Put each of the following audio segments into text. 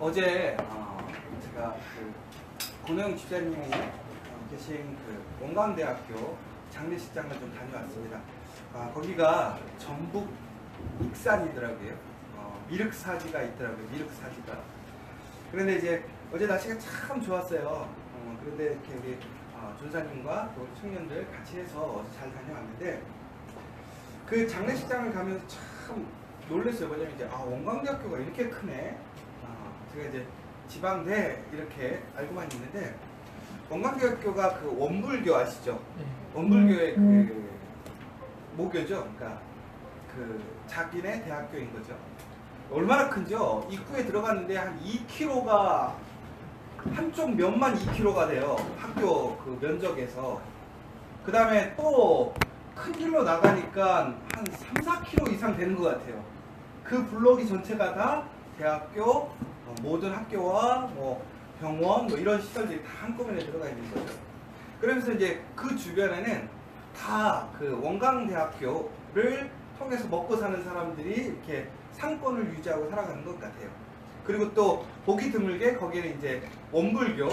어제 제가 그 고노영 집사님이 계신 그 원광대학교 장례식장을 좀 다녀왔습니다. 거기가 전북 익산이더라고요. 미륵사지가 있더라고요. 미륵사지가. 그런데 이제 어제 날씨가 참 좋았어요. 그런데 이렇게 우리 전사님과 또 청년들 같이 해서 어제 잘 다녀왔는데 그 장례식장을 가면서 참 놀랐어요. 뭐냐면 이제 원광대학교가 이렇게 크네. 제가 이제 지방대 이렇게 알고만 있는데 원광대학교가 그 원불교 아시죠? 원불교의 그 모교죠. 그러니까 그 자기네 대학교인 거죠. 얼마나 큰죠? 입구에 들어갔는데 한 2km가 한쪽 면만 2km가 돼요. 학교 그 면적에서. 그 다음에 또 큰 길로 나가니까 한 3-4km 이상 되는 것 같아요. 그 블록이 전체가 다 대학교, 모든 학교와 뭐 병원 뭐 이런 시설들이 다 한꺼번에 들어가 있는 거죠. 그러면서 이제 그 주변에는 다 그 원광대학교를 통해서 먹고 사는 사람들이 이렇게 상권을 유지하고 살아가는 것 같아요. 그리고 또 보기 드물게 거기는 이제 원불교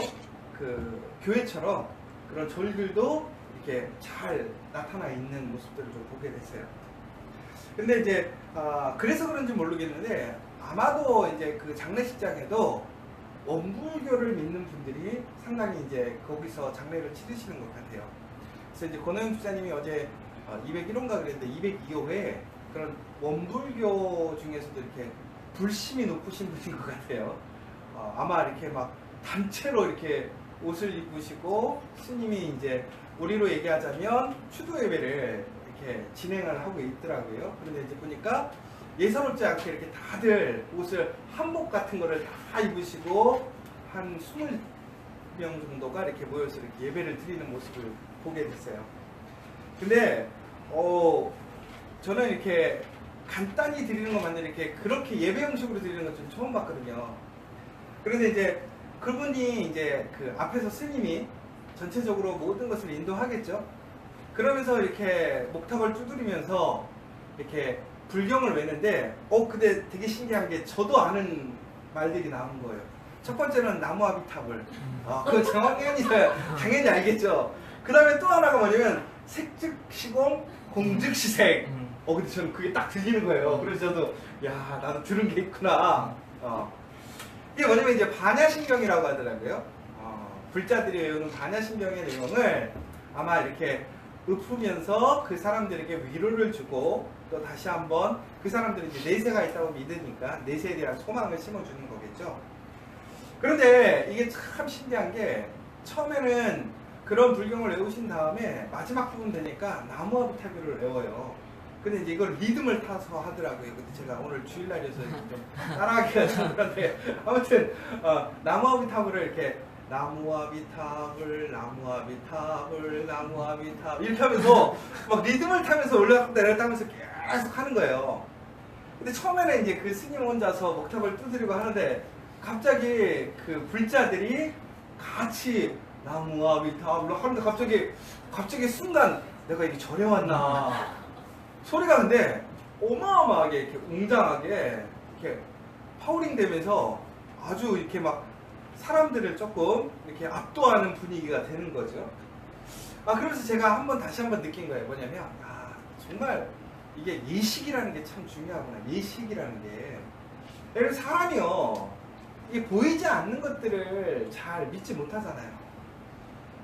그 교회처럼 그런 절들도 이렇게 잘 나타나 있는 모습들을 좀 보게 됐어요. 근데 이제 그래서 그런지 모르겠는데 아마도 이제 그 장례식장에도 원불교를 믿는 분들이 상당히 이제 거기서 장례를 치르시는 것 같아요. 그래서 이제 고노영 집사님이 어제 201호인가 그랬는데 202호에 그런 원불교 중에서도 이렇게 불심이 높으신 분인 것 같아요. 아마 이렇게 막 단체로 이렇게 옷을 입으시고 스님이 이제 우리로 얘기하자면 추도 예배를 이렇게 진행을 하고 있더라고요. 그런데 이제 보니까 예사롭지 않게 이렇게 다들 옷을 한복 같은 거를 다 입으시고 한 20명 정도가 이렇게 모여서 이렇게 예배를 드리는 모습을 보게 됐어요. 근데 저는 이렇게 간단히 드리는 것만 이렇게 그렇게 예배 형식으로 드리는 건 좀 처음 봤거든요. 그런데 이제 그분이 이제 그 앞에서 스님이 전체적으로 모든 것을 인도하겠죠. 그러면서 이렇게 목탁을 두드리면서 이렇게 불경을 외는데 근데 되게 신기한 게 저도 아는 말들이 나온 거예요. 첫 번째는 나무아비탑을 그거 당연히 알겠죠. 그 다음에 또 하나가 뭐냐면 색즉시공 공즉시색. 근데 저는 그게 딱 들리는 거예요. 그래서 저도 야 나도 들은 게 있구나. 이게 뭐냐면 이제 반야신경이라고 하더라고요. 불자들이 외우는 반야신경의 내용을 아마 이렇게 읊으면서 그 사람들에게 위로를 주고 또 다시 한번 그 사람들이 이제 내세가 있다고 믿으니까 내세에 대한 소망을 심어주는 거겠죠. 그런데 이게 참 신기한 게 처음에는 그런 불경을 외우신 다음에 마지막 부분 되니까 나무아비타비를 외워요. 근데 이제 이걸 리듬을 타서 하더라고요. 근데 제가 오늘 주일날이어서 좀 따라하기가 좀 그런데 아무튼 나무아비타브를 이렇게 나무아비탑을 이렇게 하면서 막 리듬을 타면서 올라갔다 내려갔다 하면서 계속 하는 거예요. 근데 처음에는 이제 그 스님 혼자서 목탑을 두드리고 하는데 갑자기 그 불자들이 같이 나무아비탑을 하는데 갑자기 순간 내가 이게 절에 왔나 소리가 근데 어마어마하게 이렇게 웅장하게 이렇게 파워링 되면서 아주 이렇게 막 사람들을 조금 이렇게 압도하는 분위기가 되는 거죠. 그러면서 제가 다시 한번 느낀 거예요. 뭐냐면 정말 이게 예식이라는 게 참 중요하구나. 예식이라는 게 예를 들어 사람이요 이게 보이지 않는 것들을 잘 믿지 못하잖아요.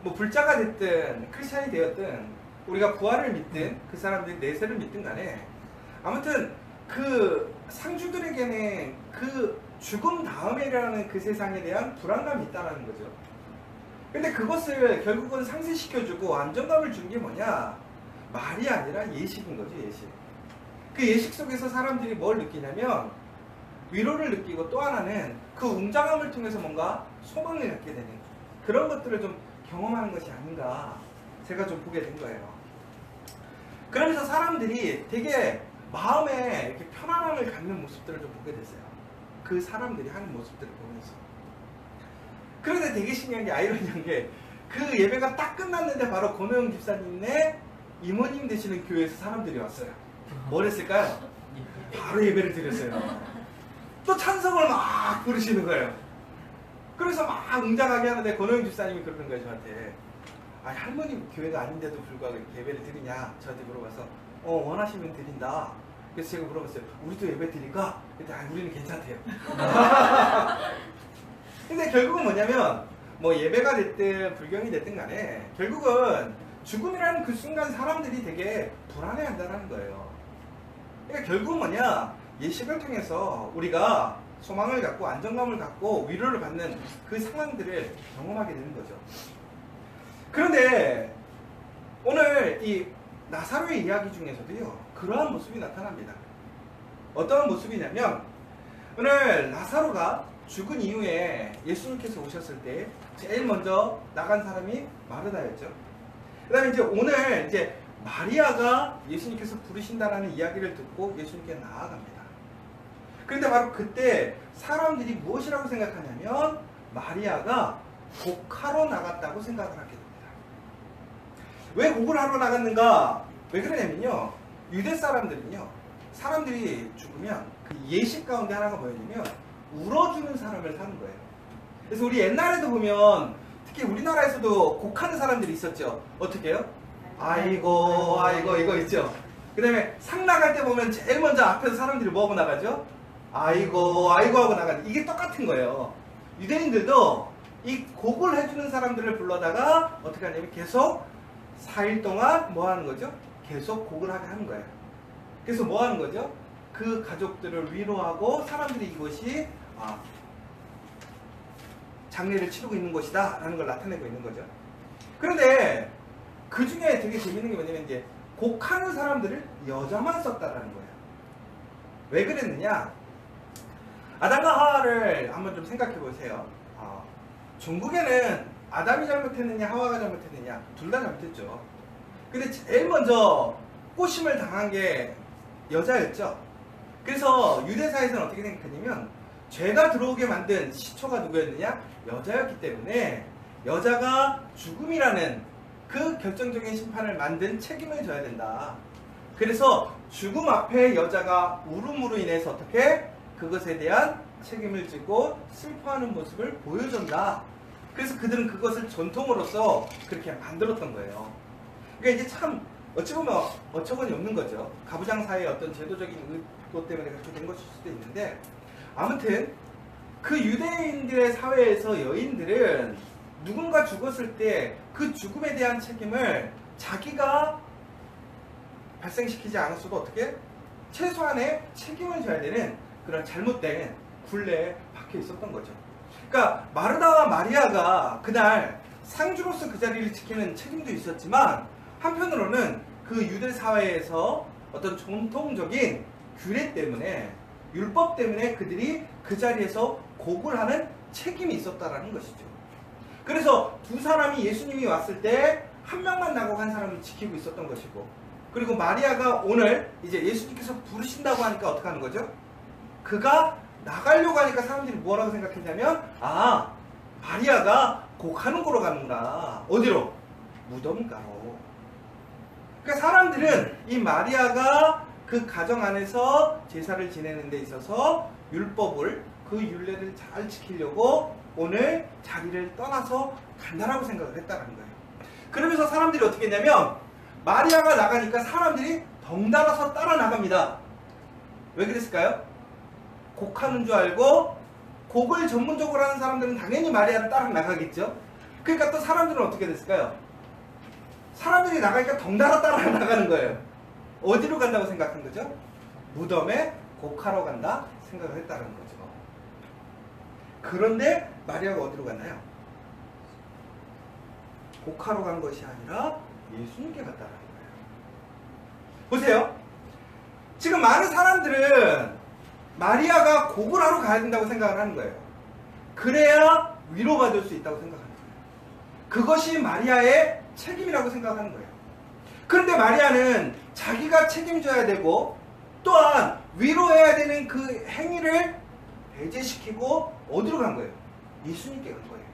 뭐 불자가 됐든 크리스찬이 되었든 우리가 부활을 믿든 그 사람들이 내세를 믿든 간에 아무튼 그 상주들에게는 그 죽음 다음에라는 그 세상에 대한 불안감이 있다는 거죠. 근데 그것을 결국은 상쇄시켜주고 안정감을 준 게 뭐냐? 말이 아니라 예식인 거죠, 예식. 그 예식 속에서 사람들이 뭘 느끼냐면 위로를 느끼고 또 하나는 그 웅장함을 통해서 뭔가 소망을 갖게 되는 그런 것들을 좀 경험하는 것이 아닌가 제가 좀 보게 된 거예요. 그러면서 사람들이 되게 마음에 이렇게 편안함을 갖는 모습들을 좀 보게 됐어요. 그 사람들이 하는 모습들을 보면서. 그런데 되게 신기한 게 아이러니한 게 그 예배가 딱 끝났는데 바로 고노영 집사님네 이모님 되시는 교회에서 사람들이 왔어요. 뭘 했을까요? 바로 예배를 드렸어요. 또 찬성을 막 부르시는 거예요. 그래서 막 웅장하게 하는데 권호영 집사님이 그러는 거예요, 저한테. 아니, 할머니 교회가 아닌데도 불구하고 예배를 드리냐? 저한테 물어봐서 원하시면 드린다. 그래서 제가 물어봤어요. 우리도 예배 드릴까? 그때 우리는 괜찮대요. 근데 결국은 뭐냐면 뭐 예배가 됐든 불경이 됐든 간에 결국은 죽음이라는 그 순간 사람들이 되게 불안해한다는 거예요. 그러니까 결국은 뭐냐, 예식을 통해서 우리가 소망을 갖고 안정감을 갖고 위로를 받는 그 상황들을 경험하게 되는 거죠. 그런데 오늘 이 나사로의 이야기 중에서도요, 그러한 모습이 나타납니다. 어떤 모습이냐면, 오늘 나사로가 죽은 이후에 예수님께서 오셨을 때 제일 먼저 나간 사람이 마르다였죠. 그 다음에 이제 오늘 이제 마리아가 예수님께서 부르신다라는 이야기를 듣고 예수님께 나아갑니다. 그런데 바로 그때 사람들이 무엇이라고 생각하냐면 마리아가 곡하러 나갔다고 생각을 하게 됩니다. 왜 곡을 하러 나갔는가? 왜 그러냐면요, 유대 사람들은요, 사람들이 죽으면 그 예식 가운데 하나가 뭐였냐면 울어주는 사람을 사는 거예요. 그래서 우리 옛날에도 보면 특히 우리나라에서도 곡하는 사람들이 있었죠. 어떻게 해요? 아이고 아이고 이거 있죠. 그 다음에 상 나갈 때 보면 제일 먼저 앞에서 사람들이 뭐하고 나가죠? 아이고 아이고 하고 나가죠. 이게 똑같은 거예요. 유대인들도 이 곡을 해주는 사람들을 불러다가 어떻게 하냐면 계속 4일 동안 뭐 하는 거죠? 계속 곡을 하게 하는 거예요. 그래서 뭐 하는 거죠? 그 가족들을 위로하고 사람들이 이것이 장례를 치르고 있는 것이다 라는 걸 나타내고 있는 거죠. 그런데 그 중에 되게 재밌는 게 뭐냐면 이제 곡하는 사람들을 여자만 썼다라는 거예요. 왜 그랬느냐? 아담과 하와를 한번 좀 생각해 보세요. 중국에는 아담이 잘못했느냐 하와가 잘못했느냐 둘 다 잘못했죠. 근데 제일 먼저 꼬심을 당한 게 여자였죠. 그래서 유대사에서는 어떻게 생각하냐면 죄가 들어오게 만든 시초가 누구였느냐? 여자였기 때문에 여자가 죽음이라는 그 결정적인 심판을 만든 책임을 져야 된다. 그래서 죽음 앞에 여자가 울음으로 인해서 어떻게 그것에 대한 책임을 지고 슬퍼하는 모습을 보여준다. 그래서 그들은 그것을 전통으로서 그렇게 만들었던 거예요. 그러니까 이게 참 어찌 보면 어처구니 없는 거죠. 가부장사의 어떤 제도적인 의도 때문에 그렇게 된 것일 수도 있는데, 아무튼 그 유대인들의 사회에서 여인들은 누군가 죽었을 때 그 죽음에 대한 책임을 자기가 발생시키지 않았어도 어떻게 최소한의 책임을 져야 되는 그런 잘못된 굴레에 박혀 있었던 거죠. 그러니까 마르다와 마리아가 그날 상주로서 그 자리를 지키는 책임도 있었지만, 한편으로는 그 유대 사회에서 어떤 전통적인 규례 때문에, 율법 때문에 그들이 그 자리에서 곡을 하는 책임이 있었다라는 것이죠. 그래서 두 사람이 예수님이 왔을 때 한 명만 나고 간 사람을 지키고 있었던 것이고, 그리고 마리아가 오늘 이제 예수님께서 부르신다고 하니까 어떻게 하는 거죠? 그가 나가려고 하니까 사람들이 뭐라고 생각했냐면, 마리아가 곡하는 곳으로 가는구나. 어디로? 무덤가로. 그러니까 사람들은 이 마리아가 그 가정 안에서 제사를 지내는 데 있어서 율법을, 그 율례를 잘 지키려고 오늘 자리를 떠나서 간다라고 생각을 했다는 거예요. 그러면서 사람들이 어떻게 했냐면 마리아가 나가니까 사람들이 덩달아서 따라 나갑니다. 왜 그랬을까요? 곡하는 줄 알고, 곡을 전문적으로 하는 사람들은 당연히 마리아를 따라 나가겠죠. 그러니까 또 사람들은 어떻게 됐을까요? 사람들이 나가니까 덩달아 따라 나가는 거예요. 어디로 간다고 생각한 거죠? 무덤에 곡하러 간다 생각을 했다는 거죠. 그런데 마리아가 어디로 갔나요? 곡하러 간 것이 아니라 예수님께 갔다는 거예요. 보세요. 지금 많은 사람들은 마리아가 곡을 하러 가야 된다고 생각을 하는 거예요. 그래야 위로받을 수 있다고 생각하는 거예요. 그것이 마리아의 책임이라고 생각하는 거예요. 그런데 마리아는 자기가 책임져야 되고 또한 위로해야 되는 그 행위를 배제시키고 어디로 간 거예요? 예수님께 간 거예요.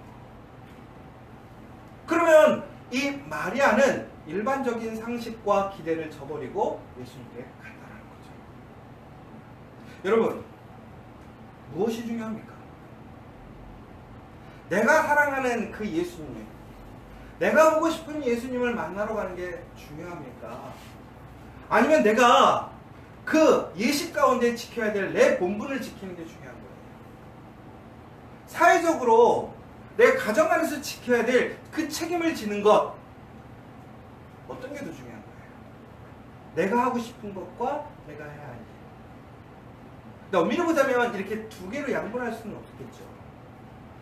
그러면 이 마리아는 일반적인 상식과 기대를 저버리고 예수님께 간다는 거죠. 여러분, 무엇이 중요합니까? 내가 사랑하는 그 예수님, 내가 보고 싶은 예수님을 만나러 가는 게 중요합니까? 아니면 내가 그 예식 가운데 지켜야 될 내 본분을 지키는 게 중요한 거예요. 사회적으로 내 가정 안에서 지켜야 될 그 책임을 지는 것, 어떤 게 더 중요한 거예요? 내가 하고 싶은 것과 내가 해야 할 일. 근데 엄밀히 보자면 이렇게 두 개로 양분할 수는 없겠죠.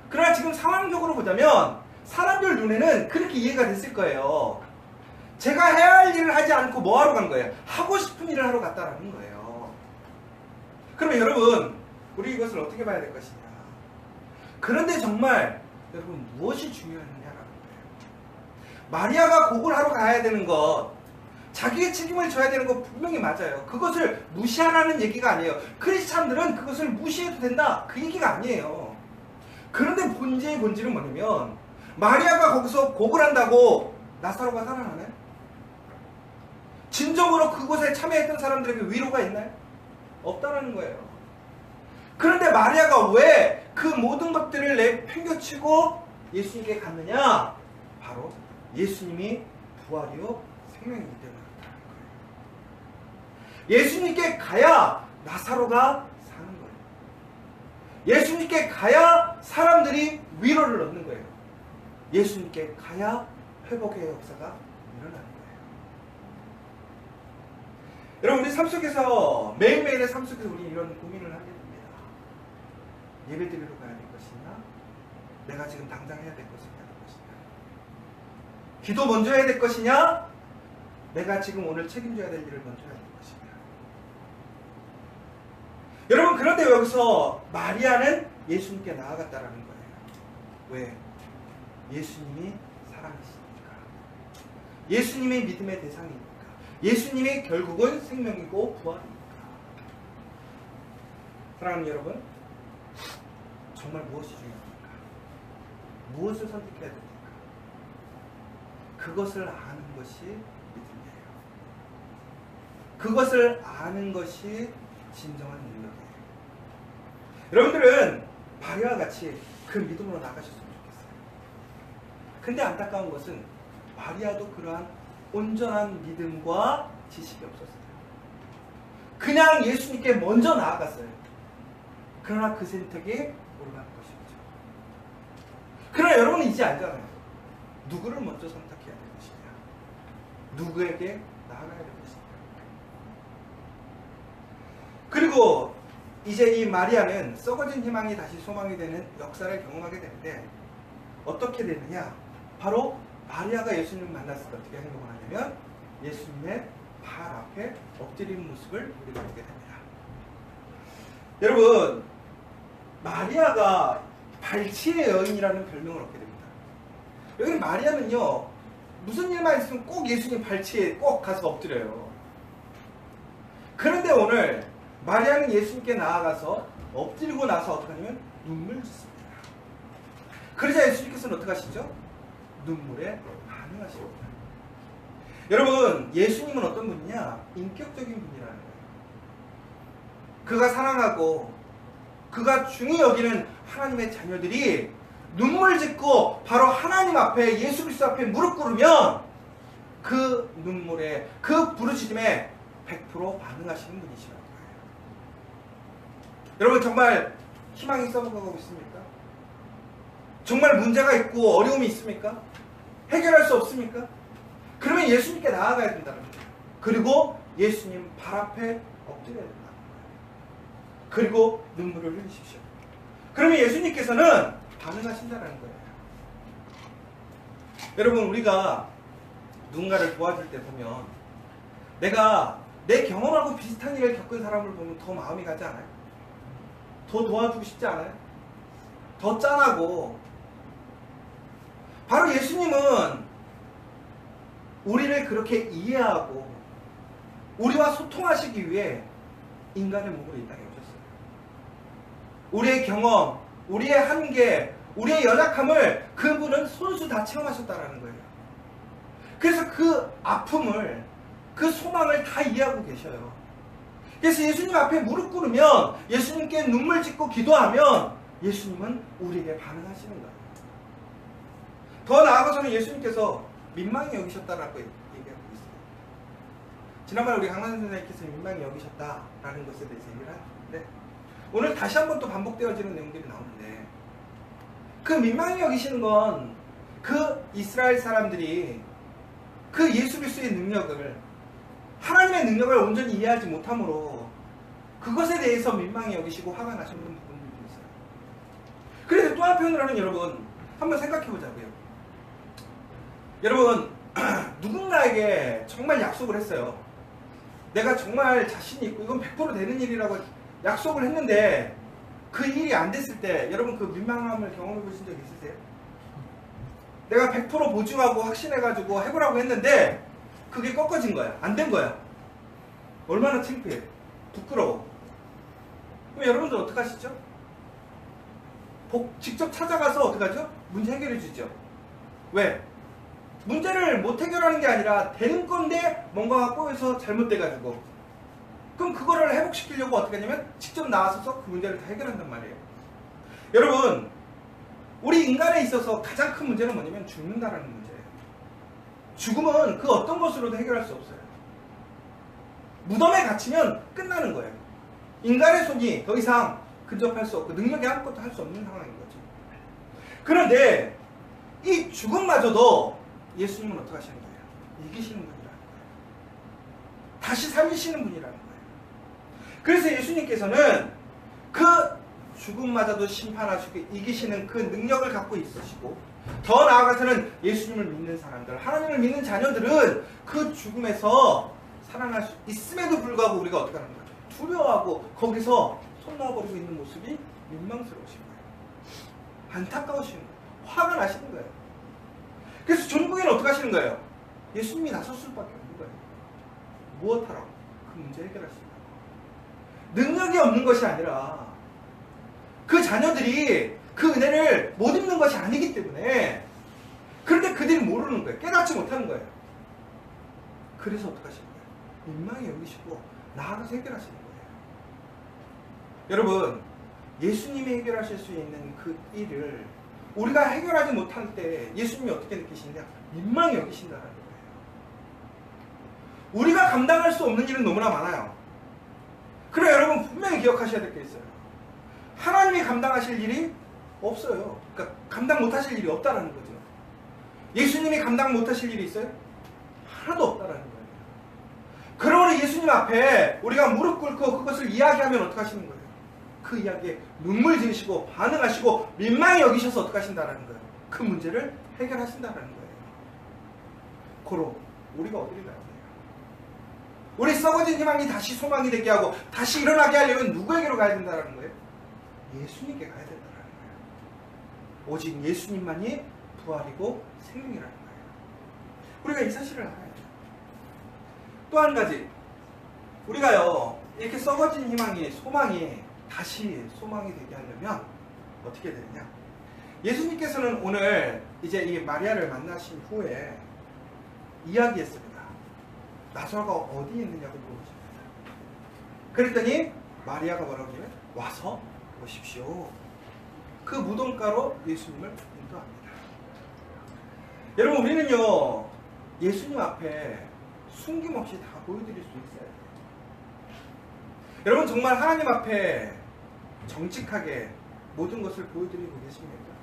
그러나 지금 상황적으로 보자면 사람들 눈에는 그렇게 이해가 됐을 거예요. 제가 해야 할 일을 하지 않고 뭐 하러 간 거예요? 하고 싶은 일을 하러 갔다라는 거예요. 그러면 여러분, 우리 이것을 어떻게 봐야 될 것이냐? 그런데 정말 여러분 무엇이 중요하느냐라는 거예요. 마리아가 곡을 하러 가야 되는 것, 자기의 책임을 져야 되는 거 분명히 맞아요. 그것을 무시하라는 얘기가 아니에요. 크리스찬들은 그것을 무시해도 된다, 그 얘기가 아니에요. 그런데 본질은 뭐냐면 마리아가 거기서 곡을 한다고 나사로가 살아나나요? 진정으로 그곳에 참여했던 사람들에게 위로가 있나요? 없다는 거예요. 그런데 마리아가 왜 그 모든 것들을 내팽겨치고 예수님께 갔느냐? 바로 예수님이 부활이요 생명이기 때문에 그렇다는 거예요. 예수님께 가야 나사로가 사는 거예요. 예수님께 가야 사람들이 위로를 얻는 거예요. 예수님께 가야 회복의 역사가 일어나는 거예요. 여러분, 우리 삶 속에서 매일매일의 삶 속에서 우리 이런 고민을 하게 됩니다. 예배드리러 가야 될 것이냐, 내가 지금 당장 해야 될 것을 해야 될 것이냐, 기도 먼저 해야 될 것이냐, 내가 지금 오늘 책임져야 될 일을 먼저 해야 될 것이냐. 여러분, 그런데 여기서 마리아는 예수님께 나아갔다라는 거예요. 왜? 예수님이 사랑이시니까. 예수님이 믿음의 대상이니까. 예수님이 결국은 생명이고 부활이니까. 사랑하는 여러분, 정말 무엇이 중요합니까? 무엇을 선택해야 됩니까? 그것을 아는 것이 믿음이에요. 그것을 아는 것이 진정한 능력이에요. 여러분들은 마리아와 같이 그 믿음으로 나가셨으면 좋겠어요. 근데 안타까운 것은 마리아도 그러한 온전한 믿음과 지식이 없었어요. 그냥 예수님께 먼저 나아갔어요. 그러나 그 선택이 옳은 것이죠. 그러나 여러분은 이제 알잖아요. 누구를 먼저 선택해야 될 것이냐, 누구에게 나아가야 될 것이냐. 그리고 이제 이 마리아는 썩어진 희망이 다시 소망이 되는 역사를 경험하게 되는데 어떻게 되느냐? 바로 마리아가 예수님을 만났을 때 어떻게 행동을 하냐면 예수님의 발 앞에 엎드리는 모습을 우리가 보게 됩니다. 여러분, 마리아가 발치의 여인이라는 별명을 얻게 됩니다. 여기 마리아는요, 무슨 일만 있으면 꼭 예수님 발치에 꼭 가서 엎드려요. 그런데 오늘 마리아는 예수님께 나아가서 엎드리고 나서 어떻게 하냐면 눈물 짓습니다. 그러자 예수님께서는 어떻게 하시죠? 눈물에 반응하십니다. 여러분, 예수님은 어떤 분이냐? 인격적인 분이라는 거예요. 그가 사랑하고 그가 중히 여기는 하나님의 자녀들이 눈물 짓고 바로 하나님 앞에, 예수 그리스도 앞에 무릎 꿇으면 그 눈물에, 그 부르짖음에 100% 반응하시는 분이시라는 거예요. 여러분, 정말 희망이 썩어가고 있습니까? 정말 문제가 있고 어려움이 있습니까? 해결할 수 없습니까? 그러면 예수님께 나아가야 된다는 거예요. 그리고 예수님 발 앞에 엎드려야 된다는 거예요. 그리고 눈물을 흘리십시오. 그러면 예수님께서는 반응하신다는 거예요. 여러분, 우리가 누군가를 도와줄 때 보면 내가 내 경험하고 비슷한 일을 겪은 사람을 보면 더 마음이 가지 않아요? 더 도와주고 싶지 않아요? 더 짠하고. 바로 예수님은 우리를 그렇게 이해하고 우리와 소통하시기 위해 인간의 몸으로 이 땅에 오셨어요. 우리의 경험, 우리의 한계, 우리의 연약함을 그분은 손수 다 체험하셨다라는 거예요. 그래서 그 아픔을, 그 소망을 다 이해하고 계셔요. 그래서 예수님 앞에 무릎 꿇으면, 예수님께 눈물 짓고 기도하면 예수님은 우리에게 반응하시는 거예요. 더 나아가서는 예수님께서 민망히 여기셨다라고 얘기하고 있어요. 지난번에 우리 강남 선생님께서 민망히 여기셨다라는 것에 대해서 얘기를 하는데, 오늘 다시 한번 또 반복되어지는 내용들이 나오는데, 그 민망히 여기시는 건 그 이스라엘 사람들이 그 예수 그리스도의 능력을, 하나님의 능력을 온전히 이해하지 못함으로 그것에 대해서 민망히 여기시고 화가 나시는 부분들도 있어요. 그래서 또 한편으로는 여러분 한번 생각해 보자고요. 여러분 누군가에게 정말 약속을 했어요. 내가 정말 자신이 있고 이건 100% 되는 일이라고 약속을 했는데 그 일이 안 됐을 때 여러분 그 민망함을 경험해 보신 적 있으세요? 내가 100% 보증하고 확신해가지고 해보라고 했는데 그게 꺾어진 거야. 안 된 거야. 얼마나 창피해. 부끄러워. 그럼 여러분들 어떡하시죠? 직접 찾아가서 어떡하죠? 문제 해결해 주죠. 왜? 문제를 못 해결하는 게 아니라 되는 건데 뭔가가 꼬여서 잘못돼가지고, 그럼 그거를 회복시키려고 어떻게 하냐면 직접 나와서 그 문제를 다 해결한단 말이에요. 여러분, 우리 인간에 있어서 가장 큰 문제는 뭐냐면 죽는다라는 문제예요. 죽음은 그 어떤 것으로도 해결할 수 없어요. 무덤에 갇히면 끝나는 거예요. 인간의 손이 더 이상 근접할 수 없고 능력이 아무것도 할 수 없는 상황인 거죠. 그런데 이 죽음마저도 예수님은 어떻게 하시는 거예요? 이기시는 분이라는 거예요. 다시 살리시는 분이라는 거예요. 그래서 예수님께서는 그 죽음마저도 심판하시고 이기시는 그 능력을 갖고 있으시고, 더 나아가서는 예수님을 믿는 사람들, 하나님을 믿는 자녀들은 그 죽음에서 살아날 수 있음에도 불구하고 우리가 어떻게 하는 거예요? 두려워하고 거기서 손 놔버리고 있는 모습이 민망스러우신 거예요. 안타까우신 거예요. 화가 나시는 거예요. 그래서 종국에는 어떻게 하시는 거예요? 예수님이 나설 수밖에 없는 거예요. 무엇하라고? 그 문제 해결하시라고. 능력이 없는 것이 아니라 그 자녀들이 그 은혜를 못 입는 것이 아니기 때문에, 그런데 그들이 모르는 거예요. 깨닫지 못하는 거예요. 그래서 어떻게 하시는 거예요? 민망히 여기시고 나아가서 해결하시는 거예요. 여러분, 예수님이 해결하실 수 있는 그 일을 우리가 해결하지 못할 때 예수님이 어떻게 느끼시느냐? 민망히 여기신다는 거예요. 우리가 감당할 수 없는 일은 너무나 많아요. 그래, 여러분 분명히 기억하셔야 될 게 있어요. 하나님이 감당하실 일이 없어요. 그러니까 감당 못하실 일이 없다는 거죠. 예수님이 감당 못하실 일이 있어요? 하나도 없다는 거예요. 그러므로 예수님 앞에 우리가 무릎 꿇고 그것을 이야기하면 어떻게 하시는 거예요? 그 이야기에 눈물 지으시고 반응하시고 민망히 여기셔서 어떻게 하신다는 거예요? 그 문제를 해결하신다는 거예요. 고로 우리가 어디를 가야 돼요? 우리 썩어진 희망이 다시 소망이 되게 하고 다시 일어나게 하려면 누구에게로 가야 된다는 거예요? 예수님께 가야 된다는 거예요. 오직 예수님만이 부활이고 생명이라는 거예요. 우리가 이 사실을 알아야 돼요. 또 한 가지, 우리가요 이렇게 썩어진 희망이, 소망이 다시 소망이 되게 하려면 어떻게 되느냐? 예수님께서는 오늘 이제 이 마리아를 만나신 후에 이야기했습니다. 나사로가 어디에 있느냐고 물어보십니다. 그랬더니 마리아가 뭐라고 하냐면 와서 보십시오. 그 무덤가로 예수님을 인도합니다. 여러분, 우리는요 예수님 앞에 숨김없이 다 보여드릴 수 있어야 돼요. 여러분, 정말 하나님 앞에 정직하게 모든 것을 보여드리고 계십니까?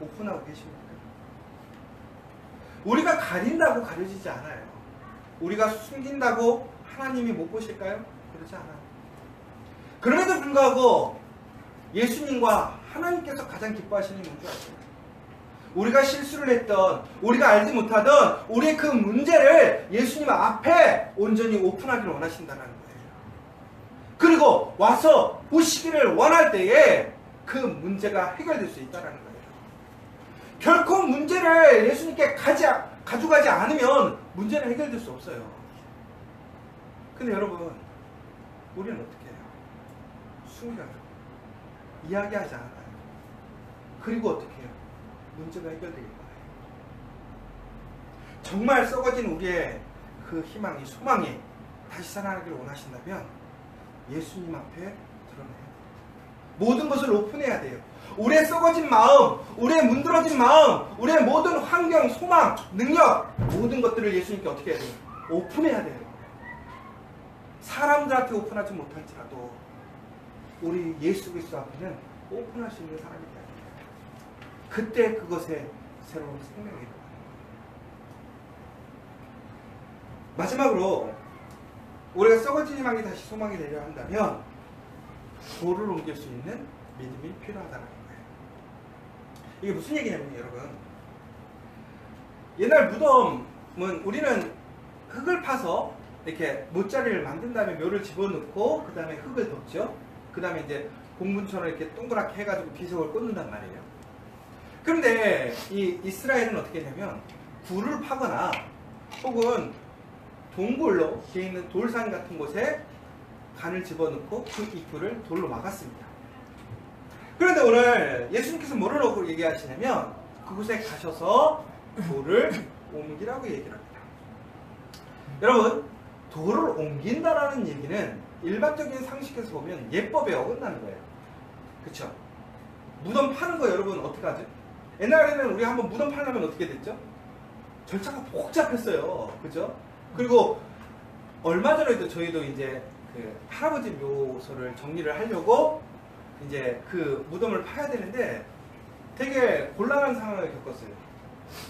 오픈하고 계십니까? 우리가 가린다고 가려지지 않아요. 우리가 숨긴다고 하나님이 못 보실까요? 그렇지 않아요. 그럼에도 불구하고 예수님과 하나님께서 가장 기뻐하시는 게 뭔지 아세요? 우리가 실수를 했던, 우리가 알지 못하던 우리의 그 문제를 예수님 앞에 온전히 오픈하기를 원하신다는 거예요. 그리고 와서 보시기를 원할 때에 그 문제가 해결될 수 있다는 거예요. 결코 문제를 예수님께 가져가지 않으면 문제는 해결될 수 없어요. 근데 여러분, 우리는 어떻게 해요? 숨겨요. 이야기하지 않아요. 그리고 어떻게 해요? 문제가 해결되길 바라요. 정말 썩어진 우리의 그 희망이, 소망이 다시 살아나기를 원하신다면 예수님 앞에 드러내야 돼요. 모든 것을 오픈해야 돼요. 우리의 썩어진 마음, 우리의 문드러진 마음, 우리의 모든 환경, 소망, 능력, 모든 것들을 예수님께 어떻게 해야 돼요? 오픈해야 돼요. 사람들한테 오픈하지 못할지라도 우리 예수 그리스도 앞에는 오픈할 수 있는 사람이 돼야 돼요. 그때 그것에 새로운 생명이 일어나는 거예요. 마지막으로 우리가 썩어진 희망이 다시 소망이 되려 한다면 돌을 옮길 수 있는 믿음이 필요하다는 거예요. 이게 무슨 얘기냐면 여러분, 옛날 무덤은 우리는 흙을 파서 이렇게 못자리를 만든 다음에 묘를 집어넣고 그 다음에 흙을 덮죠. 그 다음에 이제 공문처럼 이렇게 동그랗게 해가지고 비석을 꽂는단 말이에요. 그런데 이 이스라엘은 어떻게 했냐면 굴을 파거나 혹은 동굴로 되어 있는 돌산 같은 곳에 간을 집어넣고 그 입구를 돌로 막았습니다. 그런데 오늘 예수님께서 뭐라고 얘기하시냐면 그곳에 가셔서 돌을 옮기라고 얘기를 합니다. 여러분, 돌을 옮긴다라는 얘기는 일반적인 상식에서 보면 예법에 어긋나는 거예요. 그쵸? 무덤 파는 거 여러분 어떻게 하죠? 옛날에는 우리 한번 무덤 팔려면 어떻게 됐죠? 절차가 복잡했어요. 그죠? 그리고 얼마 전에도 저희도 이제 그 할아버지 묘소를 정리를 하려고 이제 그 무덤을 파야 되는데 되게 곤란한 상황을 겪었어요.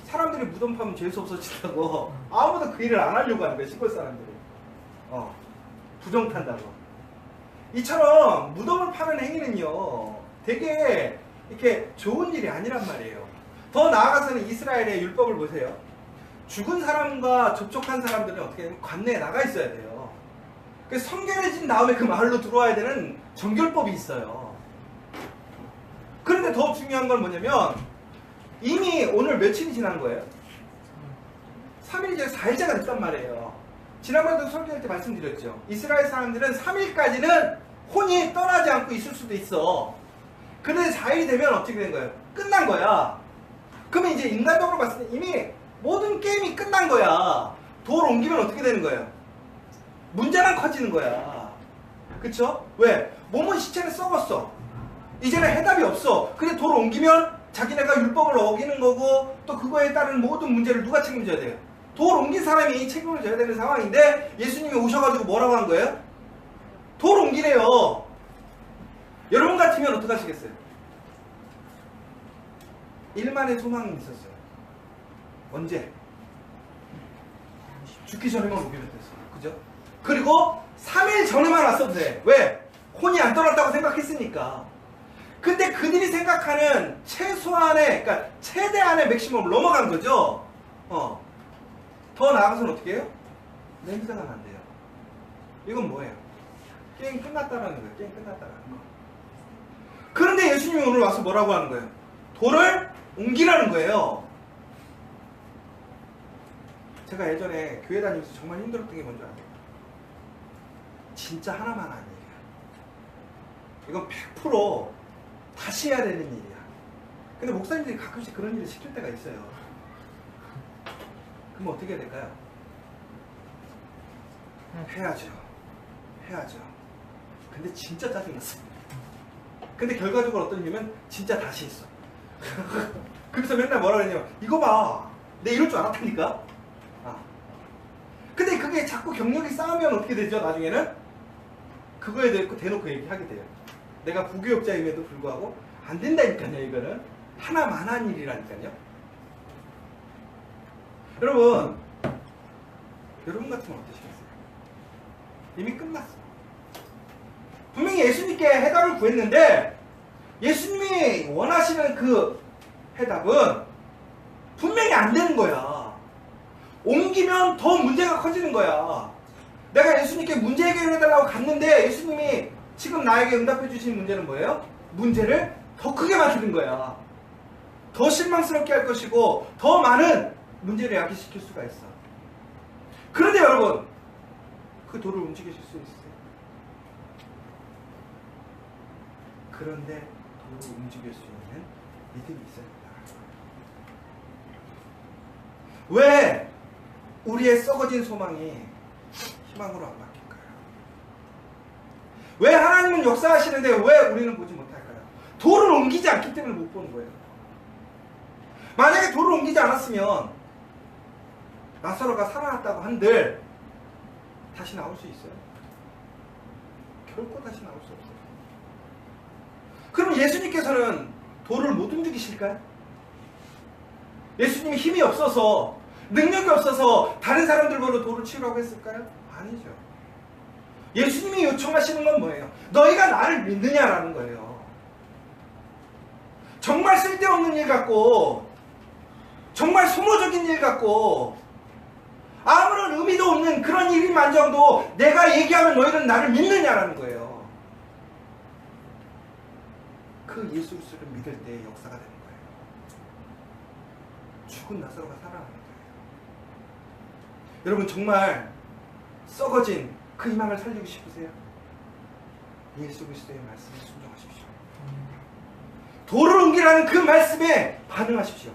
사람들이 무덤 파면 재수 없어진다고 아무도 그 일을 안 하려고 하는 거예요. 시골 사람들이. 부정 탄다고. 이처럼 무덤을 파는 행위는요 되게 이렇게 좋은 일이 아니란 말이에요. 더 나아가서는 이스라엘의 율법을 보세요. 죽은 사람과 접촉한 사람들은 어떻게 하면 관내에 나가 있어야 돼요. 그래서 성결해진 다음에 그 마을로 들어와야 되는 정결법이 있어요. 그런데 더 중요한 건 뭐냐면 이미 오늘 며칠이 지난 거예요? 3일째 4일째가 됐단 말이에요. 지난번에도 설교할 때 말씀드렸죠. 이스라엘 사람들은 3일까지는 혼이 떠나지 않고 있을 수도 있어. 그런데 4일이 되면 어떻게 된 거예요? 끝난 거야. 그러면 이제 인간적으로 봤을 때 이미 모든 게임이 끝난 거야. 돌 옮기면 어떻게 되는 거예요? 문제만 커지는 거야. 그쵸? 왜? 몸은 시체는 썩었어. 이제는 해답이 없어. 근데 돌 옮기면 자기네가 율법을 어기는 거고 또 그거에 따른 모든 문제를 누가 책임져야 돼요? 돌 옮긴 사람이 책임을 져야 되는 상황인데 예수님이 오셔가지고 뭐라고 한 거예요? 돌 옮기래요. 여러분 같으면 어떡하시겠어요? 일만의 소망이 있었어요. 언제? 죽기 전에만 오기로 됐어. 그죠? 그리고 3일 전에만 왔어도 돼. 왜? 혼이 안 떠났다고 생각했으니까. 근데 그들이 생각하는 최소한의, 그러니까 최대한의 맥시멈을 넘어간 거죠. 더 나아가서는 어떻게 해요? 냄새가 난대요. 이건 뭐예요? 게임 끝났다라는 거예요. 게임 끝났다라는 거. 그런데 예수님이 오늘 와서 뭐라고 하는 거예요? 돌을 옮기라는 거예요. 제가 예전에 교회 다니면서 정말 힘들었던 게 뭔지 아세요? 진짜 하나만 하는 일이야. 이건 100% 다시 해야 되는 일이야. 근데 목사님들이 가끔씩 그런 일을 시킬 때가 있어요. 그럼 어떻게 해야 될까요? 해야죠. 해야죠. 근데 진짜 짜증났어. 근데 결과적으로 어떤 일이면 진짜 다시 했어. 그래서 맨날 뭐라 그러냐면 이거 봐. 내 이럴 줄 알았다니까. 근데 그게 자꾸 경력이 쌓으면 어떻게 되죠? 나중에는 그거에 대해 대놓고 얘기하게 돼요. 내가 부교육자임에도 불구하고 안 된다니까요. 이거는 하나만 한 일이라니까요. 여러분 같으면 어떠시겠어요? 이미 끝났어. 분명히 예수님께 해답을 구했는데 예수님이 원하시는 그 해답은 분명히 안 되는 거야. 옮기면 더 문제가 커지는 거야. 내가 예수님께 문제 해결을 해달라고 갔는데 예수님이 지금 나에게 응답해 주신 문제는 뭐예요? 문제를 더 크게 만드는 거야. 더 실망스럽게 할 것이고 더 많은 문제를 야기시킬 수가 있어. 그런데 여러분 그 돌을 움직이실 수 있어요? 그런데 돌을 움직일 수 있는 믿음이 있어야 된다. 왜 우리의 썩어진 소망이 희망으로 안 바뀔까요? 왜 하나님은 역사하시는데 왜 우리는 보지 못할까요? 돌을 옮기지 않기 때문에 못 보는 거예요. 만약에 돌을 옮기지 않았으면 나사로가 살아났다고 한들 다시 나올 수 있어요? 결코 다시 나올 수 없어요. 그럼 예수님께서는 돌을 못 움직이실까요? 예수님이 힘이 없어서 능력이 없어서 다른 사람들보다 돌을 치우라고 했을까요? 아니죠. 예수님이 요청하시는 건 뭐예요? 너희가 나를 믿느냐라는 거예요. 정말 쓸데없는 일 같고 정말 소모적인 일 같고 아무런 의미도 없는 그런 일만정도 내가 얘기하면 너희는 나를 믿느냐라는 거예요. 그 예수 그리스도를 믿을 때 역사가 되는 거예요. 죽은 나사로가 살아나는 거예요. 여러분 정말 썩어진 그 희망을 살리고 싶으세요? 예수 그리스도의 말씀에 순종하십시오. 돌을 옮기라는 그 말씀에 반응하십시오.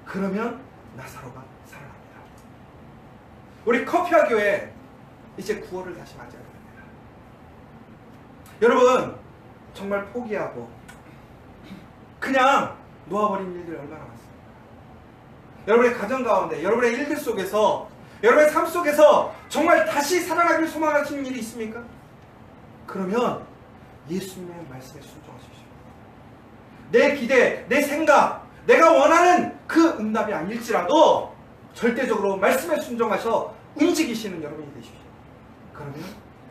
그러면 나사로가 살아납니다. 우리 커피와 교회 이제 9월을 다시 맞이하게 됩니다. 여러분 정말 포기하고 그냥 놓아버린 일들이 얼마나 많습니까? 여러분의 가정 가운데 여러분의 일들 속에서 여러분의 삶 속에서 정말 다시 살아나기를 소망하시는 일이 있습니까? 그러면 예수님의 말씀에 순종하십시오. 내 기대, 내 생각, 내가 원하는 그 응답이 아닐지라도 절대적으로 말씀에 순종하셔 움직이시는 여러분이 되십시오. 그러면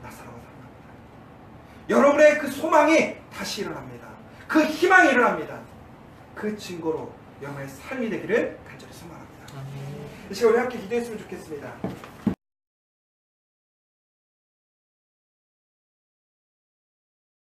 나사로가 살아납니다. 여러분의 그 소망이 다시 일어납니다. 그 희망이 일어납니다. 그 증거로 여러분의 삶이 되기를 간절히 소망합니다. 이 시간 우리 함께 기도했으면 좋겠습니다.